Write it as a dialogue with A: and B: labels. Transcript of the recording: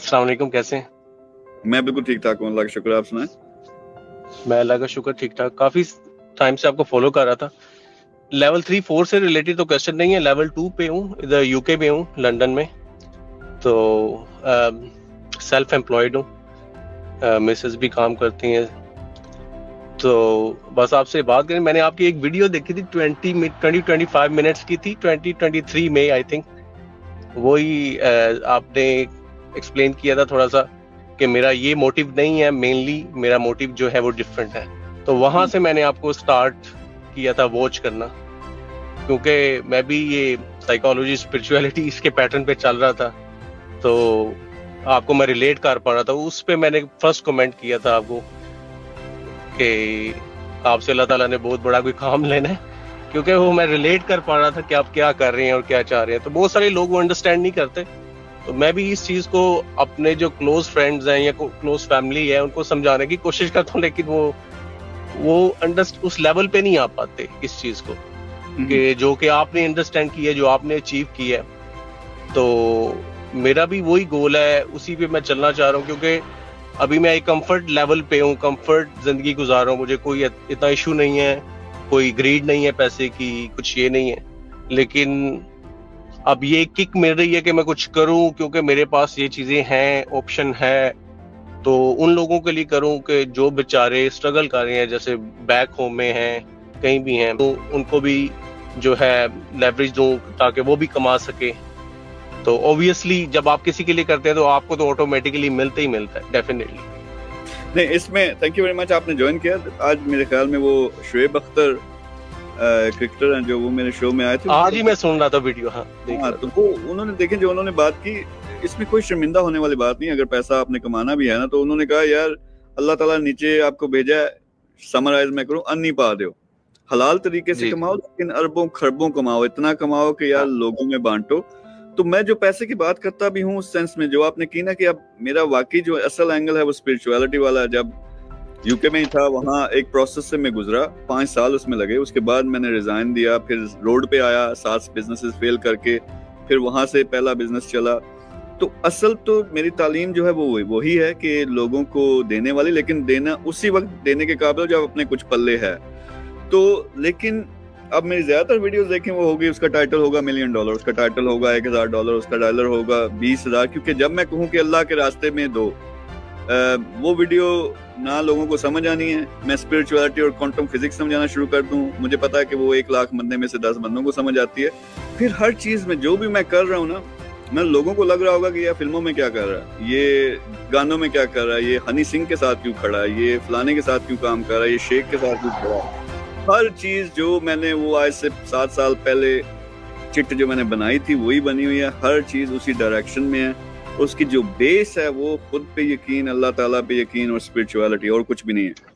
A: अस्सलाम वालेकुम, कैसे हैं?
B: मैं बिल्कुल ठीक ठाक हूँ, अल्लाह का शुक्र है। आप सुनाएं?
A: मैं अल्लाह का शुक्र ठीक ठाक। काफी टाइम से आपको फॉलो कर रहा था। लेवल 3-4 से रिलेटेड तो क्वेश्चन नहीं है, लेवल 2 पे हूँ, इधर यूके में हूँ, लंदन में। तो सेल्फ एम्प्लॉयड हूँ, मिसेस भी काम करती हैं। तो बस आपसे बात करें, मैंने आपकी एक वीडियो देखी थी 20-25 मिनट्स की थी, 2023 में आई थिंक। वही आपने एक्सप्लेन किया था थोड़ा सा कि मेरा ये मोटिव नहीं है, मेनली मेरा मोटिव जो है वो डिफरेंट है। तो वहां से मैंने आपको स्टार्ट किया था वॉच करना, क्योंकि मैं भी ये साइकोलॉजी स्पिरिचुअलिटी इसके पैटर्न पे चल रहा था, तो आपको मैं रिलेट कर पा रहा था। उस पे मैंने फर्स्ट कमेंट किया था आपको कि आपसे अल्लाह ताला ने बहुत बड़ा कोई काम लेना है, क्योंकि वो मैं रिलेट कर पा रहा था कि आप क्या कर रहे हैं और क्या चाह रहे हैं। तो बहुत सारे लोग वो अंडरस्टैंड नहीं करते, तो मैं भी इस चीज को अपने जो क्लोज फ्रेंड्स हैं या क्लोज फैमिली है उनको समझाने की कोशिश करता हूँ, लेकिन वो उस लेवल पे नहीं आ पाते इस चीज को कि जो कि आपने अंडरस्टैंड किया, जो आपने अचीव किया है। तो मेरा भी वही गोल है, उसी पे मैं चलना चाह रहा हूँ, क्योंकि अभी मैं एक कंफर्ट लेवल पे हूँ, कंफर्ट जिंदगी गुजार रहा हूँ। मुझे कोई इतना इशू नहीं है, कोई ग्रीड नहीं है पैसे की, कुछ ये नहीं है। लेकिन अब ये किक मिल रही है कि मैं कुछ करूं, क्योंकि मेरे पास ये चीजें हैं, ऑप्शन है। तो उन लोगों के लिए करूं कि जो बेचारे स्ट्रगल कर रहे हैं, जैसे बैक होम में हैं, कहीं भी हैं, तो उनको भी जो है लेवरेज दूं ताकि वो भी कमा सके। तो ऑब्वियसली जब आप किसी के लिए करते हैं तो आपको तो ऑटोमेटिकली मिलता ही मिलता है, डेफिनेटली।
B: नहीं, इसमें थैंक यू वेरी मच, आपने ज्वाइन किया। आज मेरे ख्याल में वो शुएब अख्तर क्रिकेटर हैं जो वो मेरे शो में आए थे।
A: आज ही मैं सुन रहा था वीडियो। हाँ,
B: तो वो उन्होंने देखें जो उन्होंने बात की, इसमें कोई शर्मिंदा होने वाली बात नहीं। अगर पैसा आपने कमाना भी है ना, तो उन्होंने कहा यार अल्लाह ताला नीचे आपको भेजा है, समराइज मैं करूं, अन्नी पा दो, हलाल तरीके से कमाओ, लेकिन अरबों खरबों कमाओ, इतना कमाओ कि यार लोगों में बांटो। तो मैं जो पैसे की बात करता भी हूँ उस सेंस में जो आपने की ना, कि अब मेरा वाकई जो असल एंगल है वो स्पिरिचुअलिटी वाला है। जब यूके में ही था, वहाँ एक प्रोसेस से मैं गुजरा, 5 साल उसमें लगे। उसके बाद मैंने रिजाइन दिया, फिर रोड पे आया 7 बिजनेसेस फेल करके, फिर वहां से पहला बिजनेस चला। तो असल तो मेरी तालीम जो है वो वही है कि लोगों को देने वाली, लेकिन देना उसी वक्त देने के काबिल जब अपने कुछ पल्ले है। तो लेकिन अब मेरी ज्यादातर वीडियोस देखें वो होगी, उसका टाइटल होगा $1 मिलियन, उसका टाइटल होगा $1000, उसका डॉलर होगा 20,000, क्योंकि जब मैं कहूँ कि अल्लाह के रास्ते में दो, वो वीडियो ना लोगों को समझ आनी है। मैं स्पिरिचुअलिटी और क्वांटम फिजिक्स समझाना शुरू कर दूं, मुझे पता है कि वो 1 लाख बंदे में से 10 बंदों को समझ आती है। फिर हर चीज में जो भी मैं कर रहा हूँ ना, मैं लोगों को लग रहा होगा कि ये फिल्मों में क्या कर रहा है, ये गानों में क्या कर रहा है, ये हनी सिंह के साथ क्यों खड़ा है, ये फलाने के साथ क्यों काम कर रहा है, ये शेख के साथ क्यों खड़ा है। हर चीज जो मैंने वो आज से 7 साल पहले चिट जो मैंने बनाई थी वही बनी हुई है। हर चीज उसी डायरेक्शन में है। उसकी जो बेस है वो खुद पे यकीन, अल्लाह ताला पे यकीन और स्पिरिचुअलिटी, और कुछ भी नहीं है।